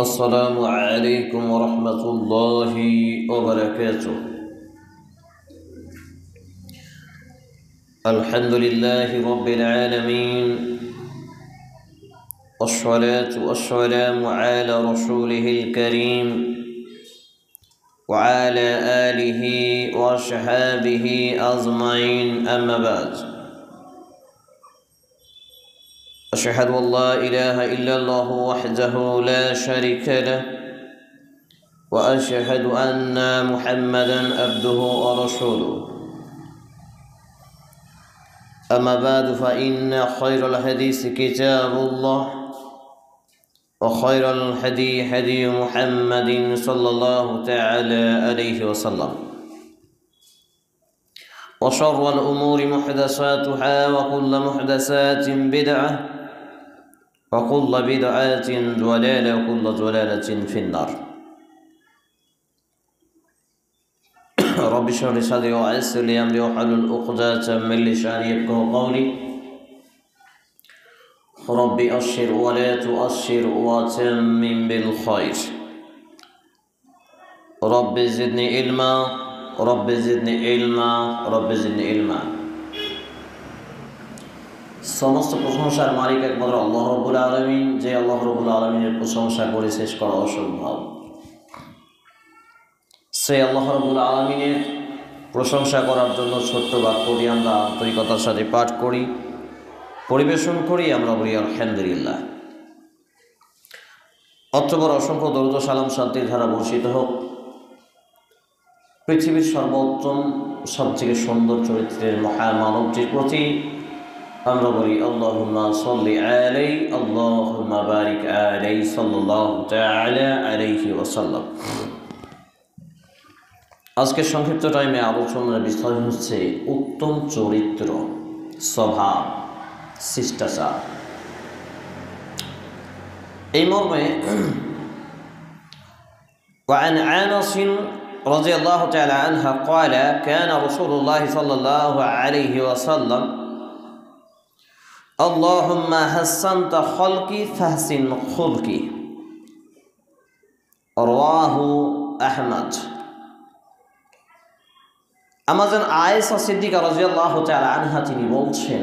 السلام عليكم ورحمة الله وبركاته. الحمد لله رب العالمين، والصلاة والسلام على رسوله الكريم وعلى آله وصحبه أجمعين، أما بعد. أشهد أن لا إله إلا الله وحده لا شريك له، وأشهد أن محمدا عبده ورسوله. أما بعد، فإن خير الحديث كتاب الله، وخير الهدي هدي محمد صلى الله تعالى عليه وسلم، وشر الأمور محدثاتها، وكل محدثات بدعة، وكل بدعة ضلالة، وكل ضلالة في النار. رب اشرح لي صدري ويسر لي أمري واحلل عقدة من لساني يفقهوا قولي. رب أشر ولا تؤشر وتمم بالخير. رب زدني علما، رب زدني علما، رب زدني علما। সমস্ত প্রশংসার মালিক একমাত্র আল্লাহ রাব্বুল আলামিন, যে আল্লাহ রাব্বুল আলামিনের প্রশংসা করে শেষ করা অসম্ভব। সেই আল্লাহ রাব্বুল আলামিনের প্রশংসা করার জন্য ছোট্ট বাক্যটি আমরা আন্তরিকতার সাথে পাঠ করি, পরিবেশন করি, আমরা বলি আলহামদুলিল্লাহ। অতঃপর অসংখ্য দরুদ ও সালাম শান্তির ধারা বর্ষিত হোক পৃথিবীর সর্বোত্তম সবথেকে সুন্দর চরিত্রের মহামানবটির প্রতি। আমরা বলি আল্লাহুম্মা সাল্লি আলাইহি, আল্লাহুম্মা বারিক আলাইহি, সাল্লাল্লাহু তাআলা আলাইহি ওয়াসাল্লাম। আজকের সংক্ষিপ্ত টাইমে আলোচনার বিষয় হচ্ছে উত্তম চরিত্র, স্বভাব, শিষ্টাচার। এই মর্মে وعن أنس رضي الله تعالى عنها قال كان رسول الله صلى الله عليه وسلم اللهم حسنت خلقي فاحسن خلقي، رواه أحمد। আমাজন আয়েশা সিদ্দিকা রাদিয়াল্লাহু তাআলা আনহা তিনি বলছেন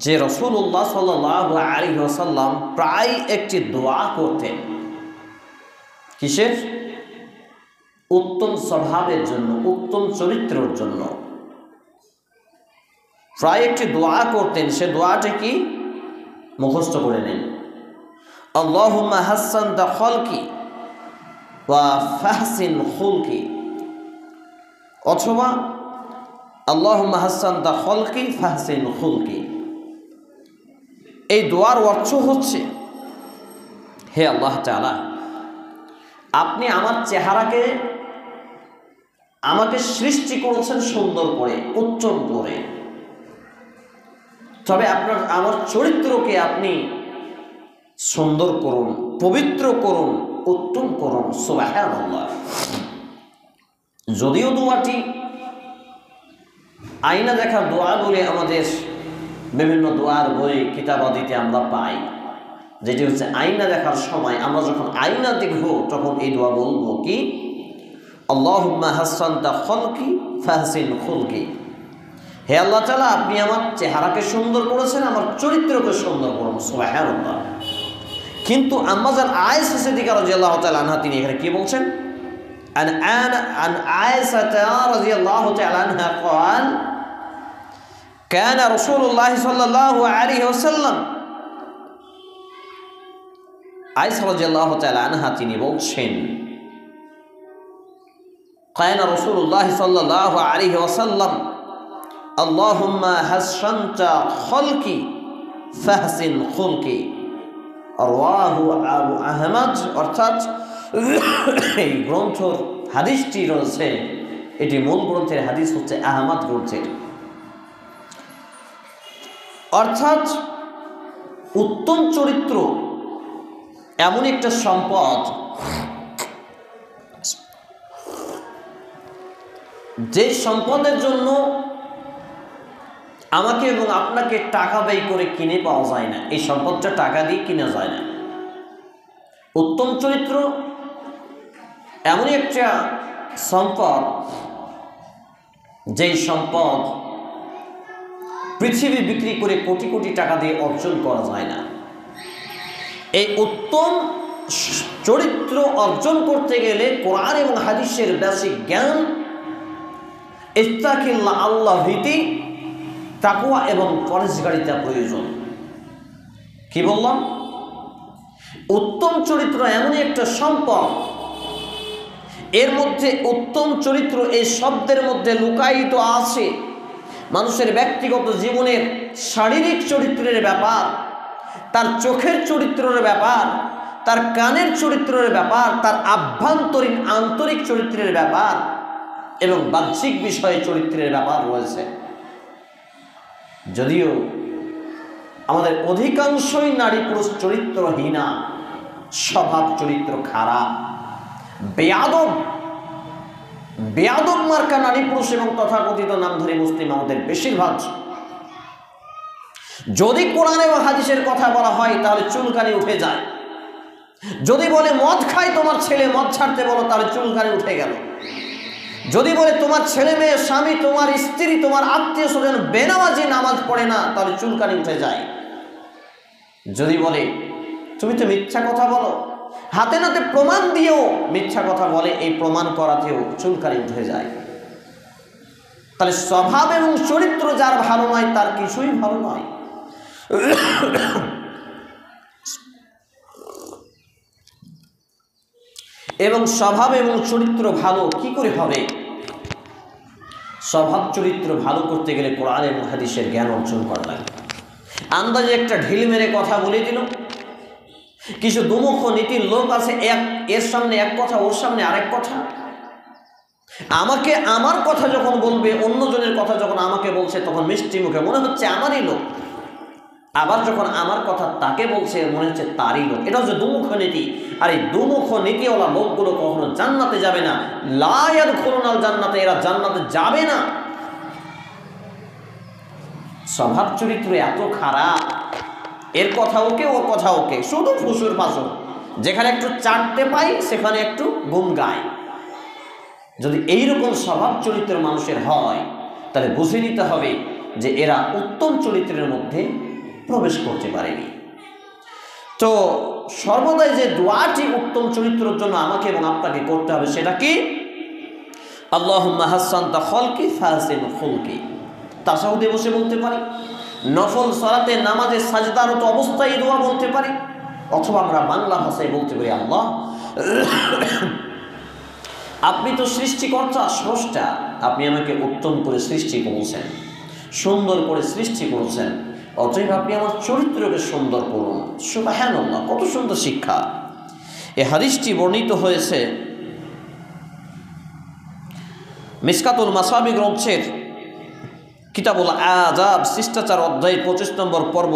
যে রাসূলুল্লাহ সাল্লাল্লাহু আলাইহি ওয়াসাল্লাম প্রায় একটি দোয়া করতেন। কিসের? উত্তম স্বভাবের জন্য, উত্তম চরিত্রের জন্য প্রায় একটি দোয়া করতেন। সে দোয়াটা কি? মুখস্থ করে নিন। আল্লাহুম্মা হাসসানতা খালকি ওয়া ফাহসিন খুলকি, অথবা আল্লাহুম্মা হাসসানতা খালকি ফাহসিন খুলকি। এই দোয়ার অর্থ হচ্ছে, হে আল্লাহ তাআলা, আপনি আমার চেহারাকে, আমাকে সৃষ্টি করেছেন সুন্দর করে, উত্তম করে, তবে আমার চরিত্রকে আপনি সুন্দর করুন, পবিত্র করুন, উত্তম করুন। সুবহানাল্লাহ। যদিও দোয়াটি আয়না দেখার দোয়া বলে আমাদের বিভিন্ন দোয়ার বই কিতাবাদিতে আমরা পাই, যেটি হচ্ছে আয়না দেখার সময় আমরা যখন আয়না দেখব তখন এই দোয়া বলবো কি? আল্লাহুম্মা হাসসানতা খালকি ফাহসিন খুলকি। হে আল্লাহ তাআলা, আপনি আমার চেহারাকে সুন্দর করেছেন, আমার চরিত্রকে সুন্দর করুন। সুবহানাল্লাহ। কিন্তু আম্মাজান আয়েশা সিদ্দিকা রাদিয়াল্লাহু তাআলা আনহা তিনি এখানে কি বলছেন? আন আয়েশা রাদিয়াল্লাহু তাআলা আনহা قال كان رسول الله صلى الله عليه وسلم। আয়েশা রাদিয়াল্লাহু তাআলা আনহা তিনি বলছেন كان رسول الله صلى الله عليه وسلم اللهم حسنت خلقي فاحسن خلقي، রাওয়াহু আবু আহমদ। অর্থাৎ এই গ্রন্থের হাদিসটি রয়েছে, এটি মূল গ্রন্থের হাদিস হচ্ছে আহমদ গ্রন্থের। অর্থাৎ উত্তম চরিত্র এমন একটা সম্পদ যে সম্পদের জন্য আমাকে এবং আপনাকে টাকা ব্যয় করে কিনে পাওয়া যায় না, এই সম্পদটা টাকা দিয়ে কিনা যায় না। উত্তম চরিত্র এমনই একটা সম্পদ, যেই সম্পদ পৃথিবী বিক্রি করে কোটি কোটি টাকা দিয়ে অর্জন করা যায় না। এই উত্তম চরিত্র অর্জন করতে গেলে কোরআন এবং হাদিসের বেসিক জ্ঞান, ইত্তাকিল্লাহ আল্লাহ ভীতি, তাকওয়া এবং পরহেজগারিতা প্রয়োজন। কি বললাম? উত্তম চরিত্র এমনই একটা সম্পদ, এর মধ্যে উত্তম চরিত্র এই শব্দের মধ্যে লুকায়িত আছে মানুষের ব্যক্তিগত জীবনের শারীরিক চরিত্রের ব্যাপার, তার চোখের চরিত্রের ব্যাপার, তার কানের চরিত্রের ব্যাপার, তার আভ্যন্তরীণ আন্তরিক চরিত্রের ব্যাপার এবং বাহ্যিক বিষয়ে চরিত্রের ব্যাপার রয়েছে। যদিও আমাদের অধিকাংশই নারী পুরুষ চরিত্রহীনা, স্বভাব চরিত্র খারাপ, বেয়াদব মার্কা নারী পুরুষ এবং তথাকথিত নামধারী মুসলিম আমাদের বেশিরভাগ। যদি কোরআন এবং হাদিসের কথা বলা হয় তাহলে চুলকানি উঠে যায়। যদি বলে মদ খায় তোমার ছেলে, মদ ছাড়তে বলো, তাহলে চুলকানি উঠে গেল। যদি বলে তোমার ছেলে মেয়ে, স্বামী, তোমার স্ত্রী, তোমার আত্মীয় স্বজন বেনামাজি, নামাজ পড়ে না, তাহলে চুলকানি উঠে যায়। যদি বলে তুমি তো মিথ্যা কথা বলো, হাতে নাতে প্রমাণ দিয়েও মিথ্যা কথা বলে, এই প্রমাণ করাতেও চুলকানি উঠে যায়। তাহলে স্বভাব এবং চরিত্র যার ভালো নয় তার কিছুই ভালো নয়। এবং স্বভাব এবং চরিত্র ভালো কি করে হবে? স্বভাব চরিত্র ভালো করতে গেলে কোরআন এবং হাদিসের জ্ঞান অর্জন করা লাগে। আন্দাজে একটা ঢিল মেরে কথা বলে দিল। কিছু দুমুখ নীতির লোক আছে, এর সামনে এক কথা, ওর সামনে আরেক কথা। আমাকে আমার কথা যখন বলবে, অন্যজনের কথা যখন আমাকে বলছে, তখন মিষ্টি মুখে মনে হচ্ছে আমারই লোক, আবার যখন আমার কথা তাকে বলছে মনে হচ্ছে তারই লোক। এটা হচ্ছে দুমুখ নীতি। আর এই দুমুখ নীতিওয়ালা লোকগুলো কখনো জান্নাতে যাবে না। লা ইয়াদখুলুনাল জান্নাতে, এরা জান্নাতে যাবে না। স্বভাব চরিত্র এত খারাপ, এর কথা ওকে, ওর কথা ওকে, শুধু ফুসুর ফাসুর, যেখানে একটু চাটতে পাই সেখানে একটু গুম গায়। যদি এইরকম স্বভাব চরিত্রের মানুষের হয় তাহলে বুঝে নিতে হবে যে এরা উত্তম চরিত্রের মধ্যে প্রবেশ করতে পারেনি। তো সর্বদাই যে দোয়াটি উত্তম চরিত্রের জন্য আমাকে এবং আপনাকে করতে হবে সেটা কি? আল্লাহুম্মা হাসানতা খলকি ফাহসিন খুলকি। তাশাহুদে বসে বলতে পারি, নফল সালাতে নামাজে সাজদারত অবস্থায় দোয়া বলতে পারি, অথবা আমরা বাংলা ভাষায় বলতে পারি, আল্লাহ আপনি তো সৃষ্টিকর্তা, স্রষ্টা, আপনি আমাকে উত্তম করে সৃষ্টি করেছেন, সুন্দর করে সৃষ্টি করেছেন, অতএব আপনি আমার চরিত্রকে সুন্দর করুন। সুবহানাল্লাহ, কত সুন্দর শিক্ষা! এই হাদিসটি বর্ণিত হয়েছে মিশকাতুল মাসাবি গ্রন্থের কিতাবুল আদাব শিষ্টাচার অধ্যায় 25 নম্বর পর্ব,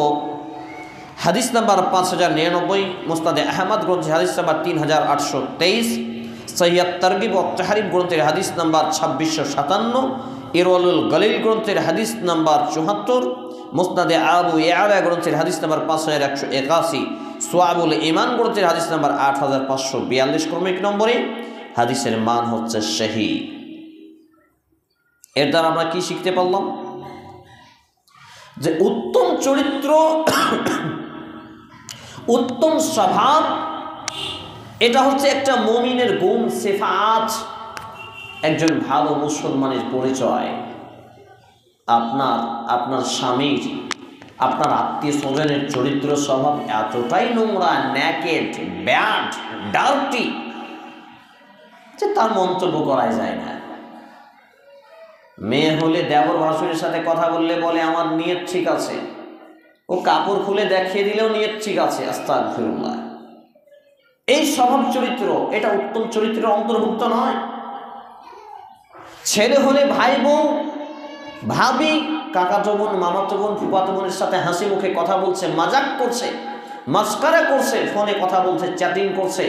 হাদিস নাম্বার 5099, মুসনাদে আহমদ গ্রন্থের হাদিস নাম্বার 3823, সহিহ তারগিব ও তাহরিব গ্রন্থের হাদিস নাম্বার 2657, ইরওয়ালুল গলিল গ্রন্থের হাদিস নাম্বার 74, মুসনাদে আবু ইয়ালা গ্রন্থের হাদিস নাম্বার 5181, সোয়াবুল ইমান গ্রন্থের হাদিস নাম্বার 8542 ক্রমিক নম্বরে। হাদিসের মান হচ্ছে সহি। এর দ্বারা আমরা কি শিখতে পারলাম? যে উত্তম চরিত্র, উত্তম স্বভাব, এটা হচ্ছে একটা মুমিনের গুণ, সিফাত, একজন ভালো মুসলমানের পরিচয়। আপনার স্বামীর, আপনার আত্মীয় স্বজনের চরিত্র স্বভাব এতটাই নোংরা, নেকেড, ব্যাড, ডার্টি যে তার মন্তব্য করা যায় না। মেয়ে হলে দেবর ভাসুরের সাথে কথা বললে বলে আমার নিয়ত ঠিক আছে, ও কাপড় খুলে দেখিয়ে দিলেও নিয়ত ঠিক আছে, আস্তাগফিরুল্লাহ। এই স্বভাব চরিত্র, এটা উত্তম চরিত্রের অন্তর্ভুক্ত নয়। ছেলে হলে ভাই বউ, ভাবি, কাকাতো বোন, মামাতো বোন, ফুফাতো বোনের সাথে হাসি মুখে কথা বলছে, মাজাক করছে, মাস্কারা করছে, ফোনে কথা বলছে, চ্যাটিং করছে,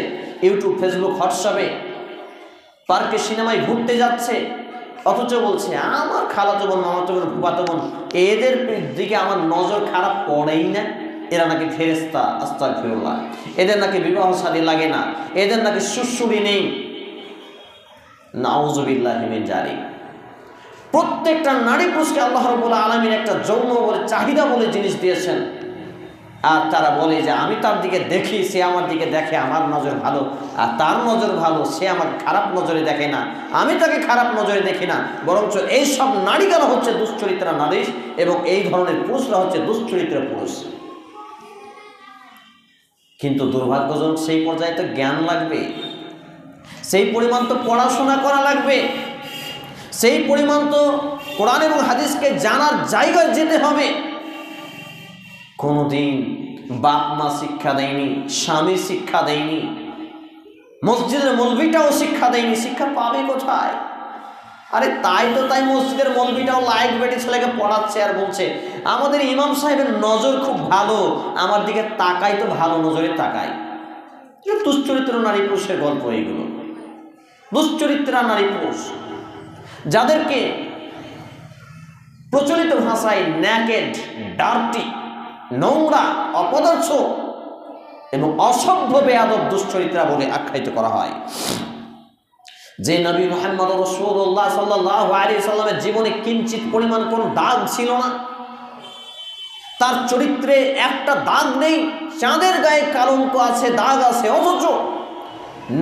ইউটিউব, ফেসবুক, হোয়াটসঅ্যাপে, পার্কে, সিনেমায় ঘুরতে যাচ্ছে, অথচ বলছে আমার খালাতো বোন, মামাতো বোন, ফুফাতো বোন, এদের দিকে আমার নজর খারাপ পড়েই না, এরা নাকি ফেরেশতা, আস্তাগফিরুল্লাহ, এদের নাকি বিবাহ শাদী লাগে না, এদের নাকি সুশ্রুড়ি নেই, নাউযুবিল্লাহি মিন যালিক। প্রত্যেকটা নারী পুরুষকে আল্লাহ রাব্বুল আলামিন একটা যৌন বলে, চাহিদা বলে জিনিস দিয়েছেন। আর তারা বলে যে আমি তার দিকে দেখি, সে আমার দিকে দেখে, আমার নজর ভালো, আর তার নজর ভালো, সে আমাকে খারাপ নজরে দেখে না, আমি তাকে খারাপ নজরে দেখি না, বরঞ্চ এইসব নারীরা হচ্ছে দুশ্চরিত্রা নারী, এবং এই ধরনের পুরুষরা হচ্ছে দুশ্চরিত্রা পুরুষ। কিন্তু দুর্ভাগ্যজনক, সেই পর্যায়ে তো জ্ঞান লাগবে, সেই পরিমাণ তো পড়াশোনা করা লাগবে, সেই পরিমাণ তো কোরআন এবং হাদিসকে জানার জায়গায় যেতে হবে। কোনোদিন বাপ মা শিক্ষা দেয়নি, স্বামী শিক্ষা দেয়নি, মসজিদের মৌলভিটাও শিক্ষা দেয়নি, শিক্ষা পাবে কোথায়? আরে তাই তো, তাই মসজিদের মৌলভিটাও লাইট বেটে ছেলেকে পড়াচ্ছে আর বলছে আমাদের ইমাম সাহেবের নজর খুব ভালো, আমার দিকে তাকাই তো ভালো নজরে তাকাই। দুশ্চরিত্র নারী পুরুষের গল্প এইগুলো, দুশ্চরিত্রা নারী পুরুষ, যাদেরকে প্রচলিত ভাষায় ন্যাকেড, ডার্টি, নোংরা, অপদার্থ এবং অসভ্য বেয়াদব দুশ্চরিত্রা বলে আখ্যায়িত করা হয়। যে নবী মুহাম্মদ রাসূলুল্লাহ সাল্লাল্লাহু আলাইহি সাল্লামের জীবনে কিঞ্চিত পরিমাণ কোনো দাগ ছিল না, তার চরিত্রে একটা দাগ নেই, চাঁদের গায়ে কলঙ্ক আছে, দাগ আছে, অথচ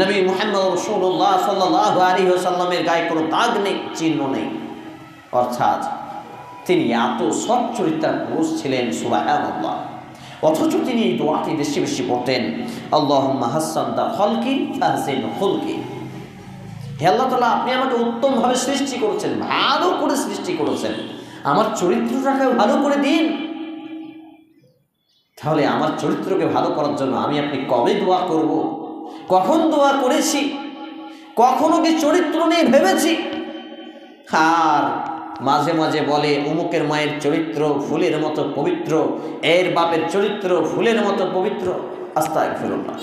নবী মুহাম্মদ রাসূলুল্লাহ সাল্লাল্লাহু আলাইহি সাল্লামের গায়ে কোনো দাগ নেই, চিহ্ন নেই, অর্থাৎ তিনি এত সৎ চরিত্রার পুরুষ ছিলেন, সুবহানাল্লাহ। অথচ তিনি এই দোয়াটি বেশি বেশি পড়তেন, আল্লাহুম্মা হাসানতা খলকি ফাহসিন খুলকি। হে আল্লাহ তাআলা, আপনি আমাকে উত্তমভাবে সৃষ্টি করেছেন, ভালো করে সৃষ্টি করেছেন, আমার চরিত্রটাকে ভালো করে দিন। তাহলে আমার চরিত্রকে ভালো করার জন্য আমি আপনি কবে দোয়া করব, কখন দোয়া করেছি, কখনো কি চরিত্র নিয়ে ভেবেছি? আর মাঝে মাঝে বলে অমুকের মায়ের চরিত্র ফুলের মতো পবিত্র, এর বাপের চরিত্র ফুলের মতো পবিত্র। আস্তাগফিরুল্লাহ,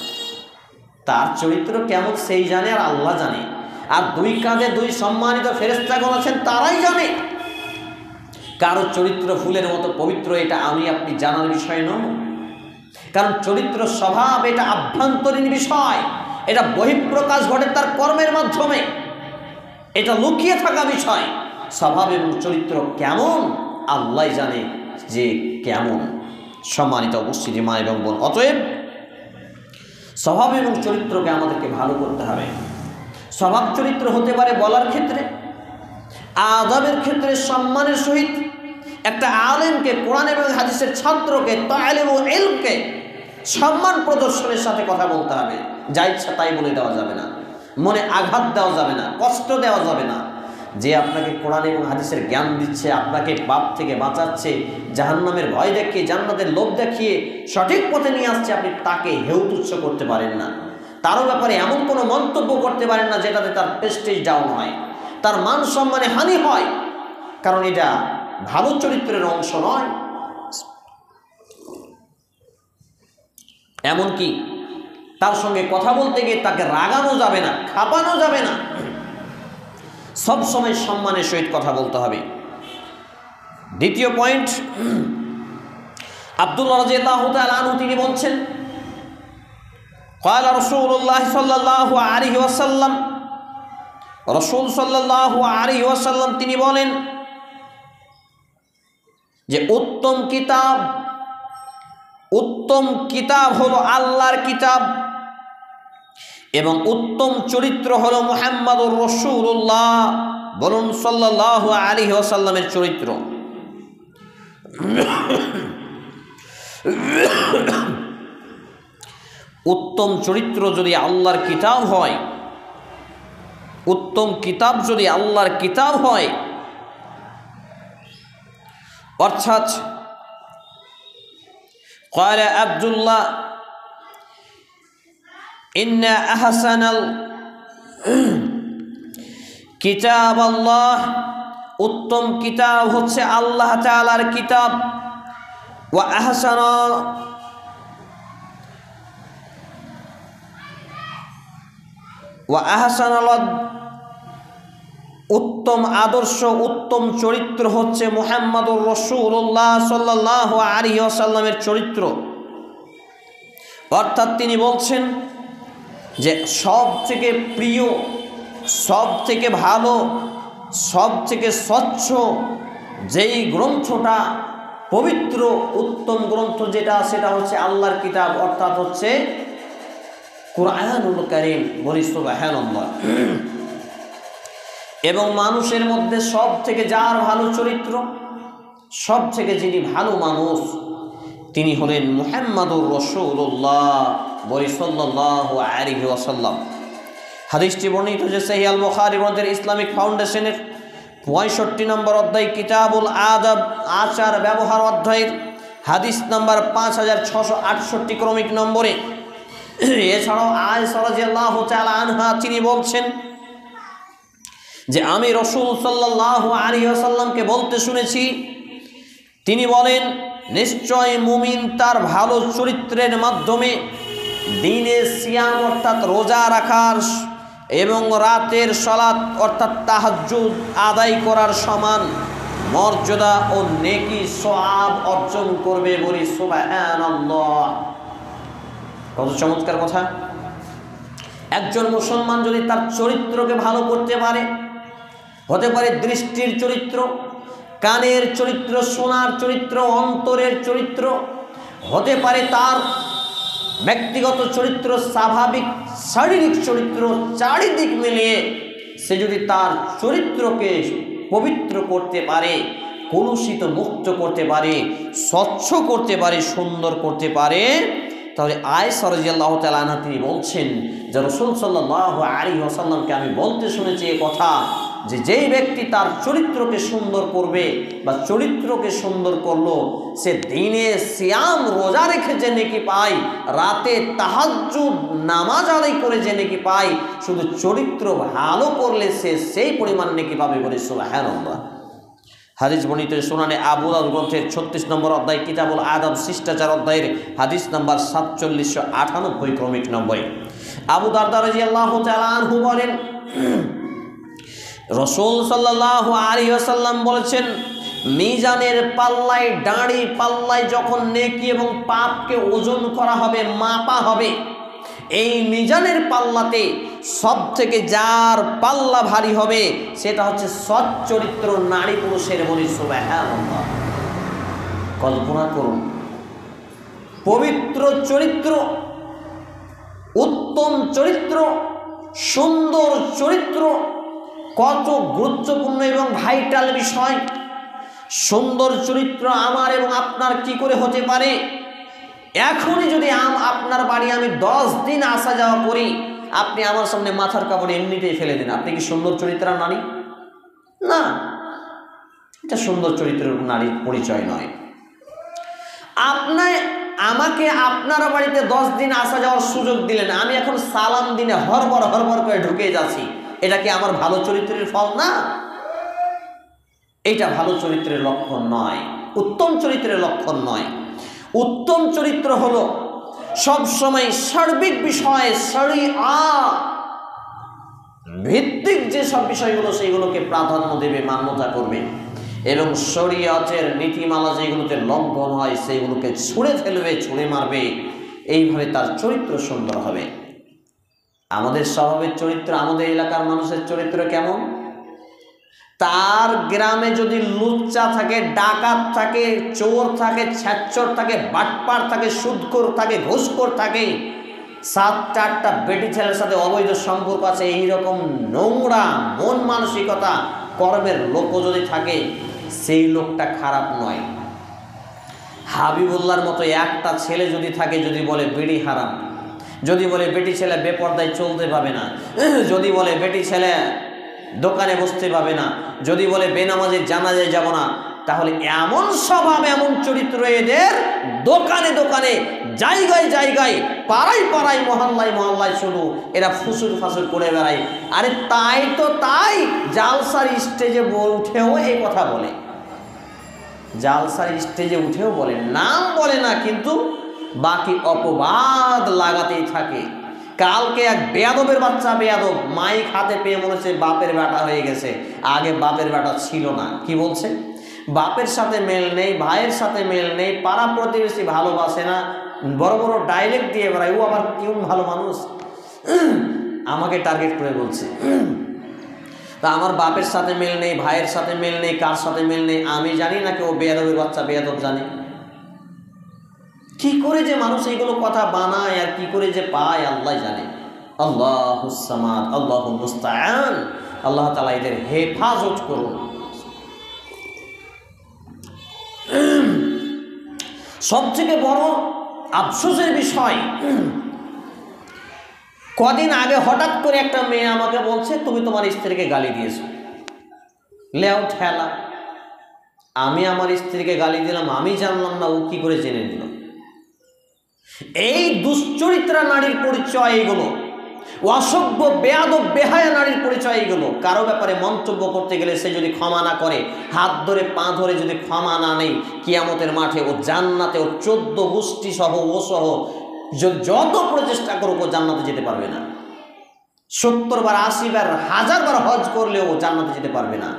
তার চরিত্র কেমন সেই জানে আর আল্লাহ জানে, আর দুই কাঁধে দুই সম্মানিত ফেরেশতাগণ আছেন, তারাই জানে। কারো চরিত্র ফুলের মতো পবিত্র এটা আমি আপনি জানার বিষয় নয়, কারণ চরিত্র স্বভাব এটা আভ্যন্তরীণ বিষয়, এটা বহিঃপ্রকাশ ঘটে তার কর্মের মাধ্যমে, এটা লুকিয়ে থাকা বিষয়। স্বভাব এবং চরিত্র কেমন আল্লাহ জানে যে কেমন। সম্মানিত উপস্থিতি মা এবং বোন, অতএব স্বভাব এবং চরিত্রকে আমাদেরকে ভালো করতে হবে। স্বভাব চরিত্র হতে পারে বলার ক্ষেত্রে, আদবের ক্ষেত্রে সম্মানের সহিত একটা আলেমকে, কোরআন এবং হাদিসের ছাত্রকে, তালিম ও ইলমকে সম্মান প্রদর্শনের সাথে কথা বলতে হবে। যা ইচ্ছা তাই বলে দেওয়া যাবে না, মনে আঘাত দেওয়া যাবে না, কষ্ট দেওয়া যাবে না। যে আপনাকে কোরআন এবং হাদিসের জ্ঞান দিচ্ছে, আপনাকে পাপ থেকে বাঁচাচ্ছে, জাহান্নামের ভয় দেখিয়ে, জান্নাতের লোভ দেখিয়ে সঠিক পথে নিয়ে আসছে, আপনি তাকে হেউ তুচ্ছ করতে পারেন না। তারও ব্যাপারে এমন কোনো মন্তব্য করতে পারেন না যেটাতে তার প্রেস্টিজ ডাউন হয়, তার মান সম্মানে হানি হয়, কারণ এটা ভালো চরিত্রের অংশ নয়। এমনকি তার সঙ্গে কথা বলতে গিয়ে তাকে রাগানো যাবে না, খাপানো যাবে না, সব সময় সম্মানের সহিত কথা বলতে হবে। দ্বিতীয় পয়েন্ট, আব্দুল্লাহ রাদিয়াল্লাহু তাআলা আনহু তিনি বলছেন, قال رسول الله صلى الله عليه وسلم, রাসূল সাল্লাল্লাহু আলাইহি ওয়াসাল্লাম তিনি বলেন যে উত্তম কিতাব হলো আল্লাহর কিতাব, এবং উত্তম চরিত্র হলো মুহাম্মদুর রাসূলুল্লাহ, বলুন সাল্লাল্লাহু আলাইহি ওয়াসাল্লামের চরিত্র। উত্তম চরিত্র যদি আল্লাহর কিতাব হয়, উত্তম কিতাব যদি আল্লাহর কিতাব হয়, অর্থাৎ قال عبد الله إن أحسن الكتاب الله, উত্তম কিতাব হচ্ছে আল্লাহ তাআলার কিতাব, ওয়া আহসানাল উত্তম আদর্শ, উত্তম চরিত্র হচ্ছে মুহাম্মদুর রাসূলুল্লাহ সাল্লাল্লাহু আলাইহি ওয়াসাল্লামের চরিত্র। অর্থাৎ তিনি বলছেন যে সব থেকে প্রিয়, সব থেকে ভালো, সব থেকে স্বচ্ছ যেই গ্রন্থটা, পবিত্র উত্তম গ্রন্থ যেটা, সেটা হচ্ছে আল্লাহর কিতাব, অর্থাৎ হচ্ছে কুরআনুল কারীম। বলি সুবহানাল্লাহ। এবং মানুষের মধ্যে সব থেকে যার ভালো চরিত্র, সব থেকে যিনি ভালো মানুষ, তিনি হলেন মুহাম্মদুর রাসূলুল্লাহ বলি সাল্লাল্লাহু আলাইহি ওয়াসাল্লাম। হাদিসটি বর্ণিত যে সহিহ আল বুখারী গ্রন্থের ইসলামিক ফাউন্ডেশনের 65 নম্বর অধ্যায় কিতাবুল আদাব, আচার ব্যবহার অধ্যায়ের হাদিস নাম্বার 5668 ক্রমিক নম্বরে। এছাড়াও আয়েশা রাদিয়াল্লাহু তাআলা আনহা তিনি বলছেন যে আমি রাসূল সাল্লাল্লাহু আলাইহি ওয়াসাল্লামকে বলতে শুনেছি, তিনি বলেন, নিশ্চয় মুমিন তার ভালো চরিত্রের মাধ্যমে দিনে সিয়াম অর্থাৎ রোজা রাখার এবং রাতের সালাত অর্থাৎ তাহাজ্জুদ আদায় করার সমান মর্যাদা ও নেকি সওয়াব অর্জন করবে। বলি সুবহানাল্লাহ। কত চমৎকার কথা! একজন মুসলমান যদি তার চরিত্রকে ভালো করতে পারে, হতে পারে দৃষ্টির চরিত্র, কানের চরিত্র, শোনার চরিত্র, অন্তরের চরিত্র, হতে পারে তার ব্যক্তিগত চরিত্র, স্বাভাবিক শারীরিক চরিত্র, চারিদিক মিলিয়ে সে যদি তার চরিত্রকে পবিত্র করতে পারে, কলুষিত মুক্ত করতে পারে, স্বচ্ছ করতে পারে, সুন্দর করতে পারে, তাহলে আয়েশা রাদিয়াল্লাহু তাআলা আনহা তিনি বলছেন যে রাসূল সাল্লাল্লাহু আলাইহি ওয়াসাল্লামকে আমি বলতে শুনেছি এই কথা, যে যেই ব্যক্তি তার চরিত্রকে সুন্দর করবে বা চরিত্রকে সুন্দর করলো, সে দিনে সিয়াম রোজা রেখে যে নেকি পায়, রাতে তাহাজ্জুদ নামাজ আদায় করে যে নেকি পায়, শুধু চরিত্র ভালো করলে সে সেই পরিমাণ নেকি পাবে। বলে সুবহানাল্লাহ। হাদিস বর্ণিত সুনানে আবু দাউদ গ্রন্থের 36 নম্বর অধ্যায় কিতাবুল আদাব শিষ্টাচার অধ্যায়ের হাদিস নাম্বার 4798 ক্রমিক নম্বরে। আবু দারদা রাদিয়াল্লাহু তাআলা আনহু বলেন, রাসূল সাল্লাল্লাহু আলাইহি ওয়াসাল্লাম বলেছেন, মিজানের পাল্লায়, দাঁড়ি পাল্লায় যখন নেকি এবং পাপকে ওজন করা হবে, মাপা হবে, এই মিজানের পাল্লাতে সব থেকে যার পাল্লা ভারী হবে সেটা হচ্ছে সৎ চরিত্র নারী পুরুষের। বলি সুবহানাল্লাহ। কল্পনা করুন, পবিত্র চরিত্র, উত্তম চরিত্র, সুন্দর চরিত্র কত গুরুত্বপূর্ণ এবং ভাইটাল বিষয়। সুন্দর চরিত্র আমার এবং আপনার কি করে হতে পারে? এখনই যদি আপনার বাড়ি আমি 10 দিন আসা যাওয়া করি, আপনি আমার সামনে মাথার কাপড় এমনিতেই ফেলে দিন, আপনি কি সুন্দর চরিত্রের নারী? না, এটা সুন্দর চরিত্রের নারীর পরিচয় নয়। আমাকে আপনার বাড়িতে 10 দিন আসা যাওয়ার সুযোগ দিলেন, আমি এখন সালাম দিনে হরবর হরবর করে ঢুকে যাচ্ছি, এটা কি আমার ভালো চরিত্রের ফল না? এটা ভালো চরিত্রের লক্ষণ নয়, উত্তম চরিত্রের লক্ষণ নয়। উত্তম চরিত্র হলো সবসময় সার্বিক বিষয়, শরীয়ত ভিত্তিক যে সব বিষয়গুলো সেইগুলোকে প্রাধান্য দেবে, মান্যতা করবে, এবং শরীয়তের নীতিমালা যেগুলোতে লঙ্ঘন হয় সেইগুলোকে ছুঁড়ে ফেলবে, ছুঁড়ে মারবে। এইভাবে তার চরিত্র সুন্দর হবে। আমাদের স্বভাবের চরিত্র, আমাদের এলাকার মানুষের চরিত্র কেমন? তার গ্রামে যদি লুচ্চা থাকে, ডাকাত থাকে, চোর থাকে, ছ্যাচ্চর থাকে, বাটপার থাকে, সুদখোর থাকে, ঘুষখোর থাকে, 7-8টা বেটি ছেলের সাথে অবৈধ সম্পর্ক আছে, এইরকম নোংরা মন মানসিকতা কর্মের লোকও যদি থাকে, সেই লোকটা খারাপ নয়। হাবিবুল্লাহর মতো একটা ছেলে যদি থাকে, যদি বলে বিড়ি হারাম, যদি বলে বেটি ছেলে বেপর্দায় চলতে পাবে না, যদি বলে বেটি ছেলে দোকানে বসতে পাবে না, যদি বলে বেনামাজে জানাজায় যাব না, তাহলে এমন স্বভাব, এমন চরিত্র এদের দোকানে দোকানে, জায়গায় জায়গায়, পাড়ায় পাড়ায়, মহল্লায় মহল্লায় শুধু এরা ফুসুর ফাসুর করে বেড়ায়। আরে তাই তো তাই, জালসার স্টেজে উঠেও এই কথা বলে, জালসার স্টেজে উঠেও বলে, নাম বলে না, কিন্তু বাকি অপবাদ লাগাতেই থাকে। কালকে এক বেয়াদবের বাচ্চা, বেয়াদব মাইক হাতে পেয়ে মনে হচ্ছে বাপের বেটা হয়ে গেছে, আগে বাপের বেটা ছিল না। কি বলছে? বাপের সাথে মেল নেই, ভাইয়ের সাথে মেল নেই, পাড়া প্রতিবেশী ভালোবাসে না, বড় বড় ডাইলেক্ট দিয়ে বেড়ায়, ও আবার কেমন ভালো মানুষ, আমাকে টার্গেট করে বলছে। তা আমার বাপের সাথে মেল নেই, ভাইয়ের সাথে মেল নেই, কার সাথে মেল নেই আমি জানি নাকি ও বেয়াদবের বাচ্চা বেয়াদব জানে? কি করে যে মানুষ এইগুলো কথা বানায় আর কি করে যে পায় আল্লাহ জানে। আল্লাহুস সামাদ, আল্লাহুল মুস্তাআন। আল্লাহ তাআলা এদের হেফাজত করুন। সবথেকে বড় আফসোসের বিষয়, কদিন আগে হঠাৎ করে একটা মেয়ে আমাকে বলছে তুমি তোমার স্ত্রীকে গালি দিয়েছো। লেও ঠেলা, আমি আমার স্ত্রীকে গালি দিলাম, আমি জানলাম না, ও কি করে জেনে নিল? এই দুশ্চরিত্রা নারীর পরিচয় এইগুলো, অসভ্য বেয়াদব বেহায়া নারীর পরিচয় এইগুলো। কারো ব্যাপারে মন্তব্য করতে গেলে সে যদি ক্ষমা না করে, হাত ধরে পা ধরে যদি ক্ষমা না নেই, কিয়ামতের মাঠে ও জান্নাতে ও 14 গোষ্ঠী সহ ও সহ যত প্রচেষ্টা করুক ও জান্নাতে যেতে পারবে না। 70 বার 80 বার 1000 বার হজ করলেও ও জান্নাতে যেতে পারবে না।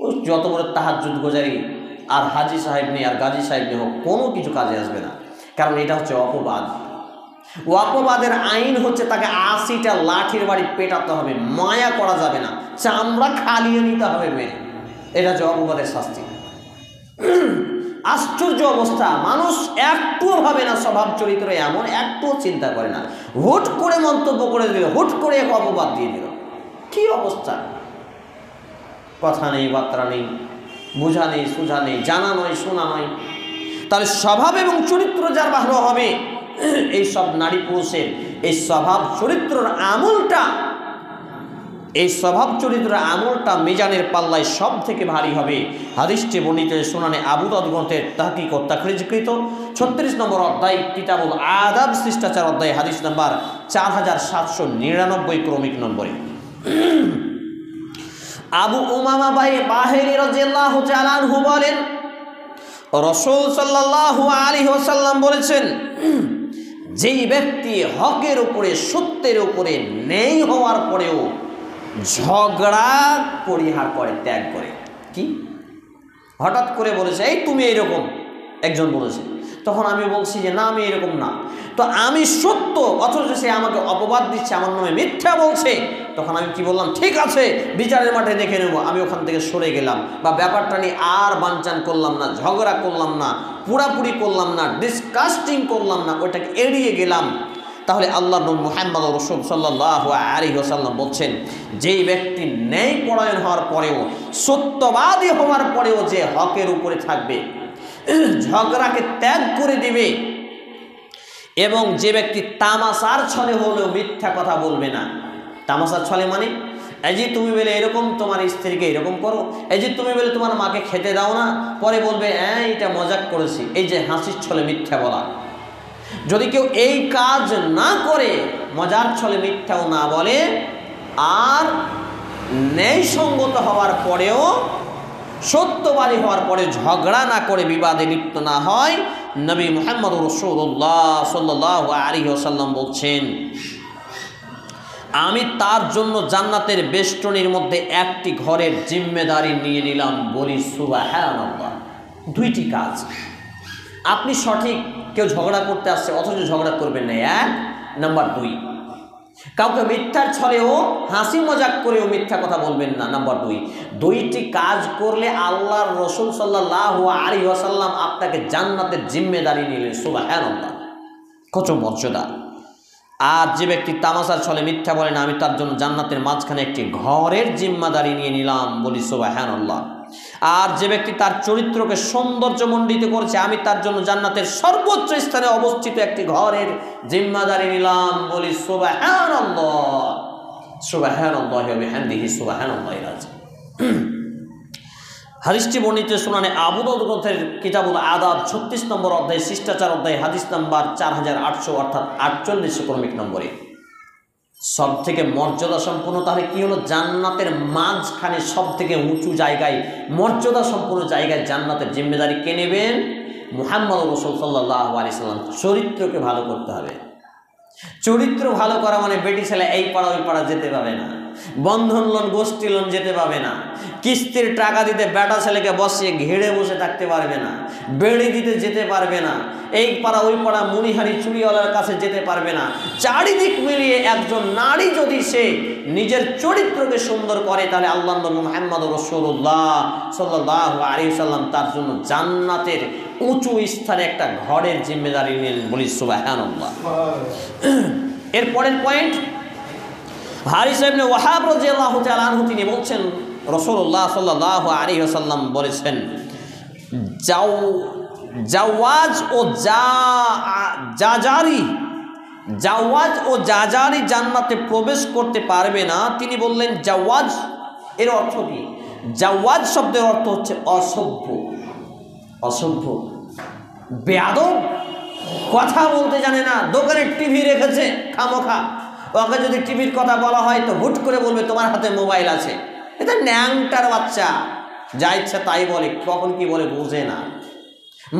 ও যত বড় তাহাজ্জুদ গোজারি আর হাজি সাহেব নেই আর গাজী সাহেব নেই হোক, কোনো কিছু কাজে আসবে না। কারণ এটা হচ্ছে অপবাদ। অপবাদের আইন হচ্ছে তাকে 80টা লাঠির বাড়ি পেটাতে হবে, মায়া করা যাবে না, চামড়া খালিয়ে নিতে হবে মেরে। এটা হচ্ছে অপবাদের শাস্তি। আশ্চর্য অবস্থা, মানুষ একটুও ভাবে না, স্বভাব চরিত্র এমন একটুও চিন্তা করে না, হুট করে মন্তব্য করে দিল, হুট করে এক অপবাদ দিয়ে দিল। কি অবস্থা! কথা নেই, বার্তা নেই, বোঝা নেই, সুঝা নেই, জানা নয়, শোনা নয়। তাহলে স্বভাব এবং চরিত্র যার ভালো হবে, এই সব নারী পুরুষের এই স্বভাব চরিত্রের আমলটা, এই স্বভাব চরিত্রের আমলটা মিজানের পাল্লায় সব থেকে ভারী হবে। হাদিসটি বর্ণিত সুনানে আবু দাউদ গ্রন্থের তাহকিক ও তাখরিজকৃত 36 নম্বর অধ্যায় কিতাবুল আদাব শিষ্টাচার অধ্যায় হাদিস নাম্বার 4799 ক্রমিক নম্বরে। আবু উমামা বাহিনী রাদিয়াল্লাহু তাআলা আনহু বলেন, রাসূল সাল্লাল্লাহু আলাইহি ওয়াসাল্লাম বলেছেন, যেই ব্যক্তি হকের উপরে সত্যের উপরে ন্যায় হওয়ার পরেও ঝগড়া পরিহার করে, ত্যাগ করে। কি হঠাৎ করে বলেছে এই তুমি এইরকম, একজন বলেছে, তখন আমি বলছি যে না আমি এরকম না, তো আমি সত্য, অথচ সে আমাকে অপবাদ দিচ্ছে, আমার নামে মিথ্যা বলছে, তখন আমি কি বললাম, ঠিক আছে বিচারের মাঠে দেখে নেব। আমি ওখান থেকে সরে গেলাম, বা ব্যাপারটা নিয়ে আর বানচান করলাম না, ঝগড়া করলাম না, পুরাপুরি করলাম না, ডিসকাস্টিং করলাম না, ওইটাকে এড়িয়ে গেলাম। তাহলে আল্লাহ নবী মুহাম্মদ রাসূল সাল্লাল্লাহু আলাইহি ওয়াসাল্লাম বলছেন, যেই ব্যক্তি ন্যায় পরায়ণ হওয়ার পরেও, সত্যবাদী হওয়ার পরেও যে হকের উপরে থাকবে, ঝগড়াকে ত্যাগ করে দিবে, এবং যে ব্যক্তি তামাশার ছলে হলেও মিথ্যা কথা বলবে না। তামাশার ছলে মানে এই যে তুমি বলে এরকম তোমার স্ত্রীকে এরকম করো, এই যে তুমি বলে তোমার মাকে খেতে দাও না, পরে বলবে হ্যাঁ এটা মজাক করেছি, এই যে হাসির ছলে মিথ্যা বলা। যদি কেউ এই কাজ না করে, মজার ছলে মিথ্যাও না বলে, আর ন্যায়সঙ্গত হওয়ার পরেও, সত্যবাদী হওয়ার পরে ঝগড়া না করে, বিবাদে লিপ্ত না হয়, নবী মুহাম্মদ রাসূলুল্লাহ সাল্লাল্লাহু আলাইহি ওয়াসাল্লাম বলছেন, আমি তার জন্য জান্নাতের বেষ্টনীর মধ্যে একটি ঘরের জিম্মেদারি নিয়ে নিলাম। বলি সুবহানাল্লাহ। দুইটি কাজ, আপনি সঠিক, কেউ ঝগড়া করতে আসছে অথচ ঝগড়া করবেন না, 1 নাম্বার 2, কাউকে মিথ্যার ছলেও হাসি মজাক করেও মিথ্যা কথা বলবেন না, নাম্বার 2। দুইটি কাজ করলে আল্লাহর রাসূল সাল্লাল্লাহু আলাইহি ওয়াসাল্লাম আপনাকে জান্নাতের জিম্মেদারি নিলেন। সুবহানাল্লাহ, কত মর্যাদা! আর যে ব্যক্তি তামাশার ছলে মিথ্যা বলে না, আমি তার জন্য জান্নাতের মাঝখানে একটি ঘরের জিম্মাদারি নিয়ে নিলাম। বলি সুবহানাল্লাহ। আর যে ব্যক্তি তার চরিত্রকে সৌন্দর্যমণ্ডিত করেছে, আমি তার জন্য জান্নাতের সর্বোচ্চ স্থানে অবস্থিত একটি ঘরের জিম্মাদারি নিলাম। বলি সুবহানাল্লাহ। সুবহানাল্লাহি ওয়া বিহামদিহি সুবহানাল্লাহিল আযীম। হাদিসটি বর্ণিত সুনানে আবু দাউদ গ্রন্থের কিতাবুল আদাব 36 নম্বর অধ্যায় শিষ্টাচার অধ্যায় হাদিস নাম্বার 4800 অর্থাৎ 48 ক্রমিক নম্বরে। সব থেকে মর্যাদা সম্পন্ন, তাহলে কি হলো, জান্নাতের মাঝখানে সব থেকে উঁচু জায়গায়, মর্যাদা সম্পন্ন জায়গায় জান্নাতের জিম্মেদারি কে নেবেন? মুহাম্মদ রাসূল সাল্লাল্লাহু আলাইহি ওয়াসাল্লাম। চরিত্রকে ভালো করতে হবে, চরিত্র ভালো করা মানে বেটি ছেলে এই পাড়া ওই পাড়া যেতে পাবে না, বন্ধন লোন গোষ্ঠী লোন যেতে পাবে না, কিস্তির টাকা দিতে বেটা ছেলেকে বসিয়ে ঘিরে বসে থাকতে পারবে না, বেড়ি দিতে যেতে পারবে না, এই পাড়া ওই পাড়া মুনিহারি চুরিওয়ালার কাছে যেতে পারবে না। চারিদিক মিলিয়ে একজন নারী যদি সে নিজের চরিত্রকে সুন্দর করে তাহলে আল্লাহ নবী মুহাম্মদ রাসূলুল্লাহ সাল্লাল্লাহু আলাইহি ওয়াসাল্লাম তার জন্য জান্নাতের উঁচু স্থানে একটা ঘরের জিম্মেদারি নিলেন। বলি সুবহানাল্লাহ। এর পরের পয়েন্ট, হারিস ইবনে ওয়াহাব রাদিয়াল্লাহু তাআলা আনহু তিনি বলছেন রাসূলুল্লাহ সাল্লাল্লাহু আলাইহি ওয়াসাল্লাম বলেছেন, জাওয়াজ ও জাজারি জান্নাতে প্রবেশ করতে পারবে না। তিনি বললেন জাওয়াজ এর অর্থ কি? জাওয়াজ শব্দের অর্থ হচ্ছে অসভ্য, অসভ্য, বেয়াদব, কথা বলতে জানে না, দোকানে টিভি রেখেছে খামোখা, ওকে যদি টিভির কথা বলা হয় তো হুট করে বলবে তোমার হাতে মোবাইল আছে। এটা ন্যাংটার বাচ্চা, যা ইচ্ছা তাই বলে, কখন কি বলে বোঝে না।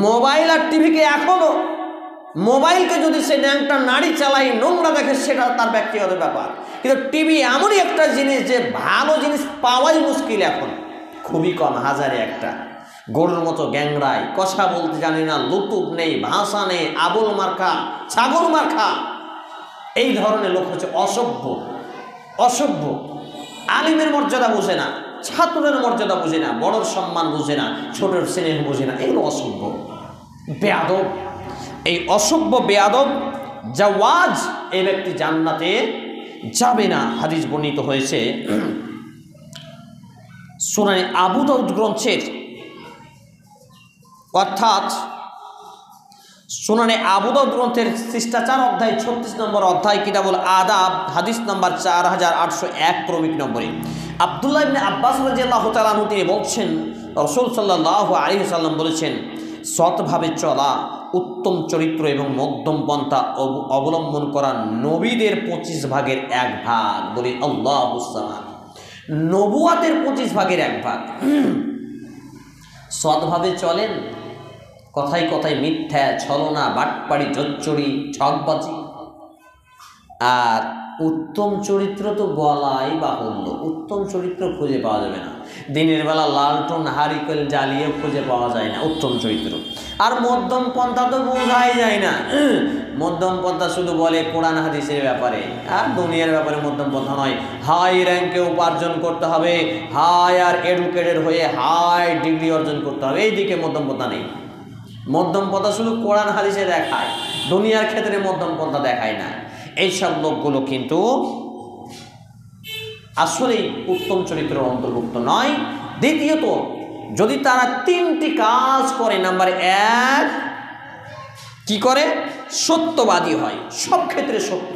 মোবাইল আর টিভিকে এখনো, মোবাইলকে যদি সে ন্যাংটা নারী চালাই, নোংরা দেখে, সেটা তার ব্যক্তিগত ব্যাপার, কিন্তু টিভি এমনই একটা জিনিস যে ভালো জিনিস পাওয়াই মুশকিল এখন, খুবই কম, হাজারে একটা। গরুর মতো গ্যাংরায়, কথা বলতে জানি না, লুতুপ নেই, ভাষা নেই, আবুল মার্কা, ছাগল মার্কা, এই ধরনের লোক হচ্ছে অসভ্য। অসভ্য, আলিমের মর্যাদা বোঝে না, ছাত্রের মর্যাদা বোঝে না, বড়র সম্মান বোঝে না, ছোটের স্নেহ বোঝে না, এগুলো অসভ্য, বেয়াদব। এই অসভ্য বেয়াদব জাওয়াজ এই ব্যক্তি জান্নাতে যাবে না। হাদিস বর্ণিত হয়েছে সুনানে আবু দাউদ গ্রন্থের, অর্থাৎ সুনানে আবু দাউদ গ্রন্থের শিষ্টাচার অধ্যায় 36 নম্বর অধ্যায়, কিতাবুল আদাব, হাদিস নম্বর 4801 ক্রমিক নম্বরে আব্দুল্লাহ ইবনে আব্বাস রাদিয়াল্লাহু তাআলা আনহু তিনি বলছেন, রাসূল সাল্লাল্লাহু আলাইহি ওয়াসাল্লাম বলেছেন, সৎভাবে চলা, উত্তম চরিত্র এবং মধ্যম পন্থা অবলম্বন করা নবীদের 25 ভাগের 1 ভাগ। বলি আল্লাহুস সামাদ। নবুয়াতের 25 ভাগের 1 ভাগ। সৎভাবে চলেন, কথায় কথায় মিথ্যা, ছলনা, বাটপাড়ি, জোচ্চুরি, ঠকবাজি। আর উত্তম চরিত্র তো বলাই বাহুল্য, উত্তম চরিত্র খুঁজে পাওয়া যাবে না। দিনের বেলা লালটন হারিকেল জ্বালিয়ে খুঁজে পাওয়া যায় না উত্তম চরিত্র। আর মধ্যম পন্থা তো বোঝাই যায় না। মধ্যম পন্থা শুধু বলে কোরআন হাদিসের ব্যাপারে, আর দুনিয়ার ব্যাপারে মধ্যম পন্থা নয়। হাই র্যাঙ্কে উপার্জন করতে হবে, হাই আর এডুকেটেড হয়ে হাই ডিগ্রি অর্জন করতে হবে, এই দিকে মধ্যম পন্থা নেই। মধ্যম পন্থা শুধু কোরআন হাদিসে দেখায়, দুনিয়ার ক্ষেত্রে মধ্যম পন্থা দেখায় না। এইসব লোকগুলো কিন্তু আসলেই উত্তম চরিত্রের অন্তর্ভুক্ত নয়। দ্বিতীয়ত, যদি তারা 3টি কাজ করে, নাম্বার 1 কি করে? সত্যবাদী হয়, সব ক্ষেত্রে সত্য,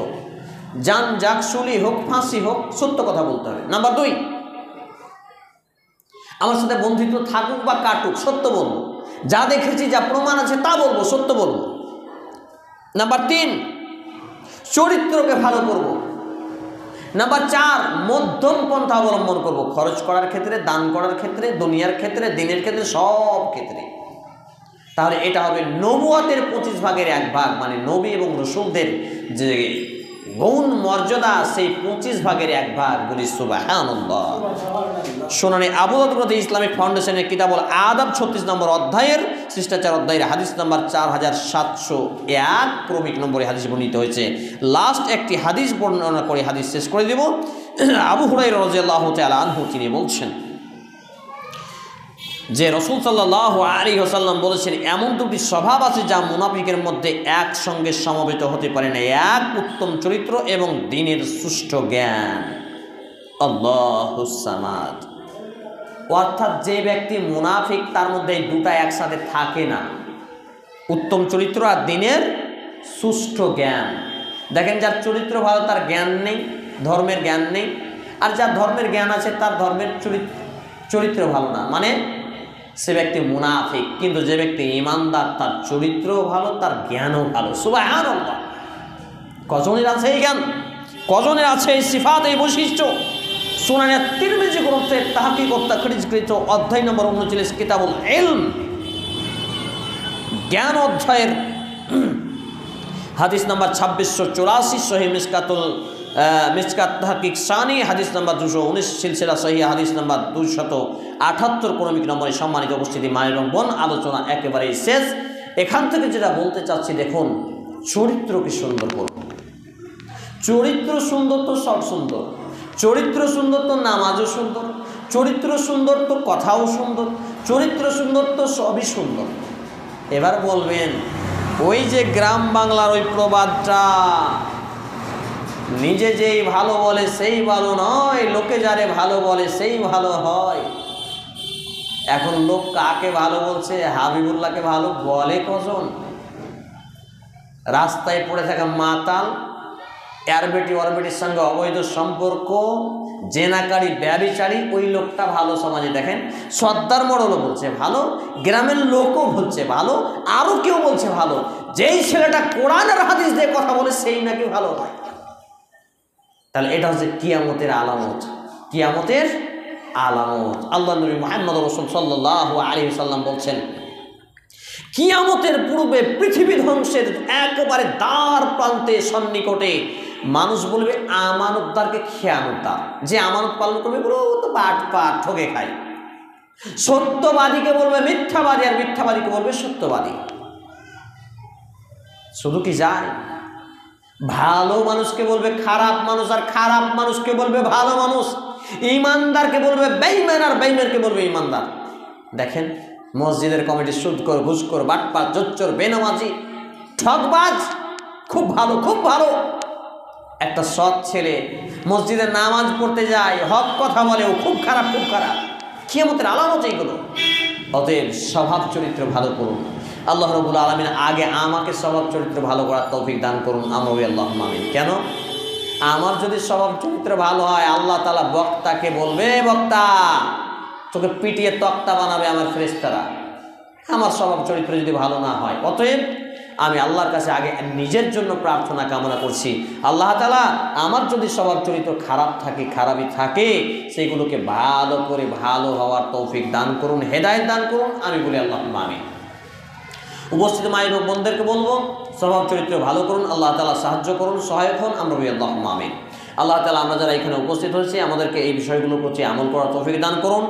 জান যাক, সুলি হোক, ফাঁসি হোক, সত্য কথা বলতে হবে। নাম্বার 2, আমার সাথে বন্ধুত্ব থাকুক বা কাটুক, সত্য বলবো, যা দেখেছি, যা প্রমাণ আছে তা বলবো, সত্য বলবো। নাম্বার 3, চরিত্রকে ভালো করব। নাম্বার 4, মধ্যম পন্থা অবলম্বন করব, খরচ করার ক্ষেত্রে, দান করার ক্ষেত্রে, দুনিয়ার ক্ষেত্রে, দিনের ক্ষেত্রে, সব ক্ষেত্রে। তাহলে এটা হবে নবুয়াতের 25 ভাগের 1 ভাগ, মানে নবী এবং রাসূলদের যে গৌণ মর্যাদা, সেই 25 ভাগের 1 ভাগ। বলি সুবহানাল্লাহ। সুনানে আবু দাউদ গ্রন্থে ইসলামিক ফাউন্ডেশনের কিতাবুল আদাব 36 নম্বর অধ্যায়ের শিষ্টাচার অধ্যায়ের হাদিস নাম্বার 4701 ক্রমিক নম্বরে হাদিস বর্ণিত হয়েছে। লাস্ট একটি হাদিস বর্ণনা করে হাদিস শেষ করে দেব। আবু হুরায়রা রাদিয়াল্লাহু তাআলা আনহু তিনি বলছেন যে রাসূল সাল্লাল্লাহু আলাইহি ওয়াসাল্লাম বলেছেন, এমন 2টি স্বভাব আছে যা মুনাফিকের মধ্যে একসঙ্গে সমবেত হতে পারে না। 1, উত্তম চরিত্র এবং দ্বীনের সুষ্ঠু জ্ঞান। আল্লাহুস সামাদ। অর্থাৎ যে ব্যক্তি মুনাফিক, তার মধ্যে এই 2টা একসাথে থাকে না, উত্তম চরিত্র আর দ্বীনের সুষ্ঠু জ্ঞান। দেখেন, যার চরিত্র ভালো তার জ্ঞান নেই, ধর্মের জ্ঞান নেই, আর যার ধর্মের জ্ঞান আছে তার ধর্মের চরিত্র ভালো না, মানে সে ব্যক্তি মুনাফিক। কিন্তু যে ব্যক্তি ঈমানদার, তার চরিত্রও ভালো, তার জ্ঞানও ভালো। সুবহানাল্লাহ। কজনের আছে এই জ্ঞান, কজনের আছে এই সিফাত, এই বৈশিষ্ট্য? সুনানে তিরমিজি গ্রন্থের তাহকিক ও তাখরিজকৃত অধ্যায় নম্বর 39 কিতাবুল ইলম, জ্ঞান অধ্যায়ের হাদিস নাম্বার 2684 সহিহ মিসকাত তাহকিক সানি, হাদিস নাম্বার 219 সিলসিলা সহিহ হাদিস নাম্বার 278 ক্রমিক নম্বরে। সম্মানিত উপস্থিতি, মায়ের এবং বোন, আলোচনা একেবারেই শেষ। এখান থেকে যেটা বলতে চাচ্ছি, দেখুন চরিত্রকে সুন্দর করুন। চরিত্র সুন্দর তো সব সুন্দর, চরিত্র সুন্দর তো নামাজও সুন্দর, চরিত্র সুন্দর তো কথাও সুন্দর, চরিত্র সুন্দর তো সবই সুন্দর। এবার বলবেন, ওই যে গ্রাম বাংলার ওই প্রবাদটা, নিজে যেই ভালো বলে সেই ভালো নয়, লোকে যারে ভালো বলে সেই ভালো হয়। এখন লোক কাকে ভালো বলছে? হাবিবুল্লাহকে ভালো বলে কজন? রাস্তায় পড়ে থাকা মাতাল, এর বেটি ওর বেটির সঙ্গে অবৈধ সম্পর্ক, জেনাকারী, ব্যভিচারী, ওই লোকটা ভালো সমাজে। দেখেন, সর্দার মডলও বলছে ভালো, গ্রামের লোকও বলছে ভালো, আরও কেউ বলছে ভালো। যেই ছেলেটা কোরআন আর হাদিস দিয়ে কথা বলে সেই নাকি ভালো নয়। তাহলে এটা হচ্ছে কিয়ামতের আলামত, কিয়ামতের আলামত। আল্লাহ নবী মুহাম্মদ রাসূল সাল্লাল্লাহু আলাইহি ওয়াসাল্লাম বলছেন, কিয়ামতের পূর্বে পৃথিবী ধ্বংসের একেবারে দ্বার প্রান্তে সন্নিকটে মানুষ বলবে আমানতদারকে খেয়ানতদার। যে আমানত পালন করবে পুরো তো বাটপাট, ঠকে খায়। সত্যবাদীকে বলবে মিথ্যাবাদী, আর মিথ্যাবাদীকে বলবে সত্যবাদী। শুধু কি যায়? ভালো মানুষকে বলবে খারাপ মানুষ, আর খারাপ মানুষকে বলবে ভালো মানুষ। ইমানদারকে বলবে বেঈমান, আর বেঈমানকে বলবে ইমানদার। দেখেন, মসজিদের কমিটি সুদখোর, ঘুষখোর, বাটপার, জোচ্চোর, বেনামাজি, ঠকবাজ খুব ভালো, খুব ভালো। একটা সৎ ছেলে মসজিদে নামাজ পড়তে যায়, হক কথা বলে, ও খুব খারাপ, খুব খারাপ। কিয়ামতের আলামত এইগুলো। অতএব স্বভাব চরিত্র ভালো করুন। আল্লাহ রাব্বুল আলামিন আগে আমাকে স্বভাব চরিত্র ভালো করার তৌফিক দান করুন। আমরা আল্লাহুম্মা আমিন। কেন? আমার যদি স্বভাব চরিত্র ভালো হয়, আল্লাহ তাআলা বক্তাকে বলবে, বক্তা তোকে পিটিয়ে তক্তা বানাবে আমার ফেরেশতারা। আমার স্বভাব চরিত্র যদি ভালো না হয়, অতএব আমি আল্লাহর কাছে আগে নিজের জন্য প্রার্থনা কামনা করছি, আল্লাহ তাআলা আমার যদি স্বভাব চরিত্র খারাপ থাকে, খারাপই থাকে, সেইগুলোকে ভালো করে ভালো হওয়ার তৌফিক দান করুন, হেদায়েত দান করুন। আমি বলি আল্লাহুম্মা আমিন। উপস্থিত মায়ের ও বোনদেরকে বলবো, স্বভাব চরিত্র ভালো করুন, আল্লাহ তাআলা সাহায্য করুন, সহায়ক হন। আমরা বলি আল্লাহুম্মা আমিন। আল্লাহ তাআলা আমরা যারা এখানে উপস্থিত হয়েছি, আমাদেরকে এই বিষয়গুলোর প্রতি আমল করার তৌফিক দান করুন।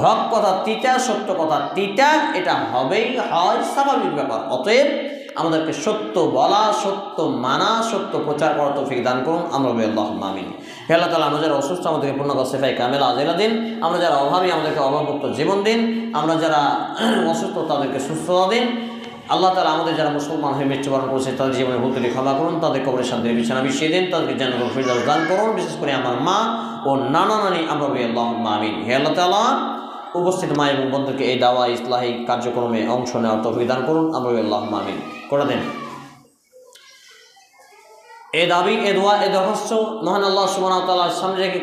হক কথা তিতা, সত্য কথা তিতা, এটা হবেই, হয়, স্বাভাবিক ব্যাপার। অতএব আমাদেরকে সত্য বলা, সত্য মানা, সত্য প্রচার করার তৌফিক দান করুন। আমরা বলি আল্লাহুম্মা আমিন। হে আল্লাহ তাআলা, আমরা যারা অসুস্থ আমাদেরকে পূর্ণাঙ্গ শিফায়ে কামেলা আজেলা দিন। আমরা যারা অভাবী আমাদেরকে অভাবমুক্ত জীবন দিন। আমরা যারা অসুস্থ তাদেরকে সুস্থতা দিন। আল্লাহ তাআলা আমাদের যারা মুসলমান হয়ে মৃত্যুবরণ করেছে তাদের জীবনের ভুল ত্রুটি ক্ষমা করুন, তাদের কবরের শান্তির বিছানা বিছিয়ে দিন, তাদেরকে জান্নাতুল ফিরদাউস দান করুন। বিশেষ করে আমার মা ও নানা নানি, আমরা বলি আল্লাহুম্মা আমিন। হে আল্লাহ তাআলা, উপস্থিত মা এবং বন্ধুকে এই দাওয়া ইসলাহি কার্যক্রমে অংশ নেওয়ার তৌফিক দান করুন। আমরা বলি আল্লাহুম্মা আমিন করে দেন। এই দাবি, এ দোয়া, এ দরখাস্ত মহান আল্লাহ সুবহানাহু ওয়া তাআলার সামনে রেখে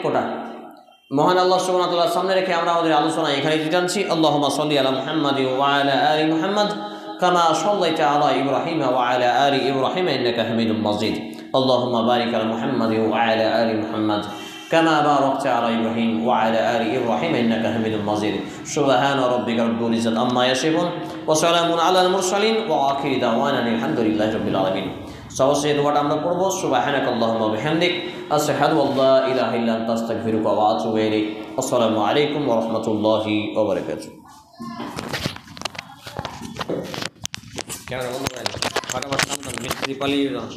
মহান আল্লাহ সুবহানাহু ওয়া তাআলার সামনে রেখে আমরা আমাদের আলোচনা এখানে জানছি। আল্লাহুম্মা সাল্লি আলা মুহাম্মাদ ওয়া আলা আলি মুহাম্মাদ কামা সাল্লাইতা আলা ইব্রাহিম ওয়া আলা আলি ইব্রাহিম ইন্নাকা হামিদুম মাজিদ। আল্লাহুম্মা বারিক আলা মুহাম্মাদ ওয়া আলা আলি মুহাম্মাদ কামা বারাকতা আলা ইব্রাহিম ওয়া আলা আলি ইব্রাহিম ইন্নাকা হামিদুম মাজিদ। সুবহানা রাব্বিকা রাব্বিল ইজ্জাতি আম্মা ইয়াসিফুন ওয়া সালামুন আলাল মুরসালিন ওয়া আখিরু দাওয়ানা আলহামদুলিল্লাহি রাব্বিল আলামিন। সবশেষে দোয়াটা আমরা পড়ব, সুবহানাকাল্লাহুম্মা ওয়া বিহামদিক আশহাদু আল্লা ইলাহা ইল্লা আনতা আস্তাগফিরুকা ওয়া আতুবু ইলাইক। আসসালামু আলাইকুম ওয়া রাহমাতুল্লাহি ওয়া বারাকাতুহু। ক্যামেরা বন্ধ করেন, ফাটাফাট নাম মিস্ত্রি পালিয়ে যান।